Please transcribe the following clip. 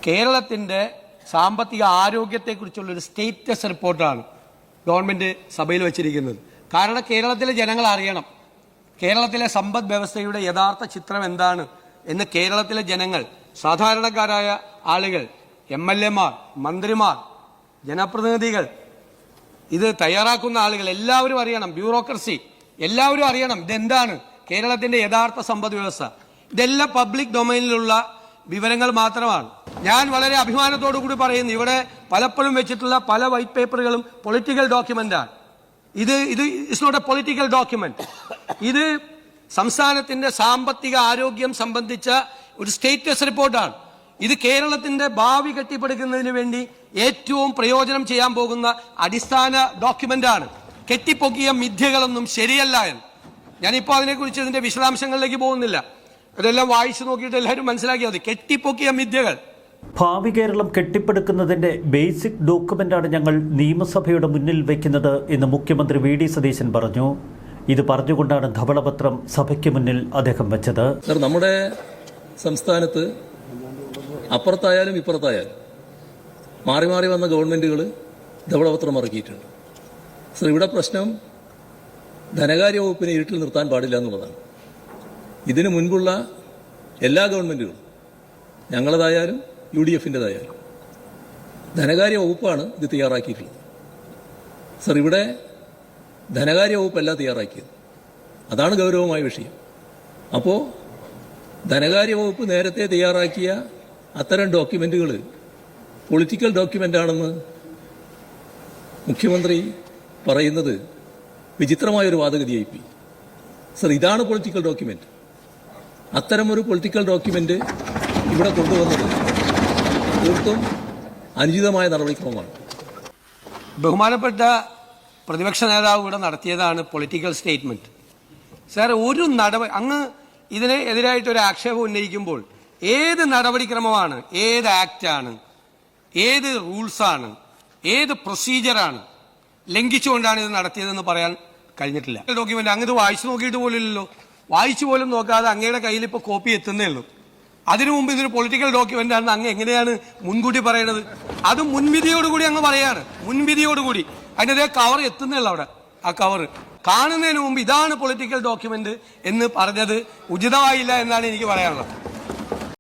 കേരളത്തിൻ്റെ സാമ്പത്തിക ആരോഗ്യത്തെക്കുറിച്ചുള്ളൊരു സ്റ്റേറ്റസ് റിപ്പോർട്ടാണ് ഗവൺമെൻറ് സഭയിൽ വച്ചിരിക്കുന്നത്. കാരണം കേരളത്തിലെ ജനങ്ങൾ അറിയണം കേരളത്തിലെ സമ്പദ് വ്യവസ്ഥയുടെ യഥാർത്ഥ ചിത്രം എന്താണ് എന്ന്. കേരളത്തിലെ ജനങ്ങൾ, സാധാരണക്കാരായ ആളുകൾ, MLA മാർ, മന്ത്രിമാർ, ജനപ്രതിനിധികൾ, ഇത് തയ്യാറാക്കുന്ന ആളുകൾ എല്ലാവരും അറിയണം. ബ്യൂറോക്രസി എല്ലാവരും അറിയണം ഇതെന്താണ് കേരളത്തിൻ്റെ യഥാർത്ഥ സമ്പദ് വ്യവസ്ഥ. ഇതെല്ലാം പബ്ലിക് ഡൊമൈനിലുള്ള വിവരങ്ങൾ മാത്രമാണ്. ഞാൻ വളരെ അഭിമാനത്തോടു കൂടി പറയുന്നു, ഇവിടെ പലപ്പോഴും വെച്ചിട്ടുള്ള പല വൈറ്റ് പേപ്പറുകളും പൊളിറ്റിക്കൽ ഡോക്യുമെന്റാണ്. ഇത് it's not a political document. ഇത് സംസ്ഥാനത്തിന്റെ സാമ്പത്തിക ആരോഗ്യം സംബന്ധിച്ച ഒരു സ്റ്റേറ്റസ് റിപ്പോർട്ടാണ്. ഇത് കേരളത്തിന്റെ ഭാവി കെട്ടിപ്പടുക്കുന്നതിന് വേണ്ടി ഏറ്റവും പ്രയോജനം ചെയ്യാൻ പോകുന്ന അടിസ്ഥാന ഡോക്യുമെന്റാണ്. കെട്ടിപ്പൊക്കിയ മിഥ്യകളൊന്നും ശരിയല്ല എന്ന്. ഞാനിപ്പോൾ അതിനെക്കുറിച്ച് ഇതിന്റെ വിശദാംശങ്ങളിലേക്ക് പോകുന്നില്ല. അതെല്ലാം വായിച്ചു നോക്കിയിട്ട് എല്ലാവരും മനസ്സിലാക്കിയാൽ മതി. കെട്ടിപ്പൊക്കിയ മിഥ്യകൾ. ഭാവി കേരളം കെട്ടിപ്പടുക്കുന്നതിന്റെ ബേസിക് ഡോക്യുമെന്റാണ് ഞങ്ങൾ നിയമസഭയുടെ മുന്നിൽ വയ്ക്കുന്നത് എന്ന് മുഖ്യമന്ത്രി VD സതീശൻ പറഞ്ഞു. ഇത് പറഞ്ഞുകൊണ്ടാണ് ധവളപത്രം സഭയ്ക്ക് മുന്നിൽ അദ്ദേഹം വെച്ചത്. നമ്മുടെ സംസ്ഥാനത്ത് അപ്പുറത്തായാലും ഇപ്പുറത്തായാലും മാറി മാറി വന്ന ഗവൺമെന്റുകൾ ധവളപത്രം ഇറക്കിയിട്ടുണ്ട്. സർ, ഇവിടെ പ്രശ്നം ധനകാര്യ വകുപ്പിനെ ഇരുട്ടിൽ നിർത്താൻ പാടില്ല എന്നുള്ളതാണ്. ഇതിനു മുൻപുള്ള എല്ലാ ഗവൺമെന്റുകളും, ഞങ്ങളതായാലും UDF-ൻ്റെതായാലും, ധനകാര്യ വകുപ്പാണ് ഇത് തയ്യാറാക്കിയിട്ടുള്ളത്. സർ, ഇവിടെ ധനകാര്യ വകുപ്പല്ല തയ്യാറാക്കിയത്. അതാണ് ഗൗരവമായ വിഷയം. അപ്പോൾ ധനകാര്യ വകുപ്പ് നേരത്തെ തയ്യാറാക്കിയ അത്തരം ഡോക്യുമെന്റുകൾ പൊളിറ്റിക്കൽ ഡോക്യുമെന്റാണെന്ന് മുഖ്യമന്ത്രി പറയുന്നത് വിചിത്രമായൊരു വാദഗതിയായിപ്പോയി. സർ, ഇതാണ് പൊളിറ്റിക്കൽ ഡോക്യുമെന്റ്. അത്തരമൊരു പൊളിറ്റിക്കൽ ഡോക്യുമെന്റ് ഇവിടെ കൊണ്ടുവന്നത് തീർത്തും അനുചിതമായ നടപടിക്രമമാണ്. ബഹുമാനപ്പെട്ട പ്രതിപക്ഷ നേതാവ് ഇവിടെ നടത്തിയതാണ് പൊളിറ്റിക്കൽ സ്റ്റേറ്റ്മെന്റ്. സാർ, ഒരു നടപടി അങ്ങ് ഇതിന് എതിരായിട്ടൊരു ആക്ഷേപം ഉന്നയിക്കുമ്പോൾ ഏത് നടപടിക്രമമാണ്, ഏത് ആക്റ്റാണ്, ഏത് റൂൾസാണ്, ഏത് പ്രൊസീജിയറാണ് ലംഘിച്ചുകൊണ്ടാണ് ഇത് നടത്തിയതെന്ന് പറയാൻ കഴിഞ്ഞിട്ടില്ല. ഡോക്യുമെന്റ് അങ്ങ് ഇത് വായിച്ചു നോക്കിയിട്ട് പോലില്ലല്ലോ. വായിച്ചു പോലും നോക്കാതെ അങ്ങയുടെ കയ്യിൽ ഇപ്പോൾ കോപ്പി എത്തുന്നേ ഉള്ളൂ. അതിനു മുമ്പ് ഇതൊരു പൊളിറ്റിക്കൽ ഡോക്യുമെന്റ് ആണെന്ന് അങ്ങ് എങ്ങനെയാണ് മുൻകൂട്ടി പറയുന്നത്? അത് മുൻവിധിയോടുകൂടി അങ്ങ് പറയാണ്. മുൻവിധിയോടുകൂടി അതിൻ്റെ കവർ എത്തുന്നേ ഉള്ളൂ. അവിടെ ആ കവർ കാണുന്നതിന് മുമ്പ് ഇതാണ് പൊളിറ്റിക്കൽ ഡോക്യുമെന്റ് എന്ന് പറഞ്ഞത് ഉചിതമായില്ല എന്നാണ് എനിക്ക് പറയാനുള്ളത്.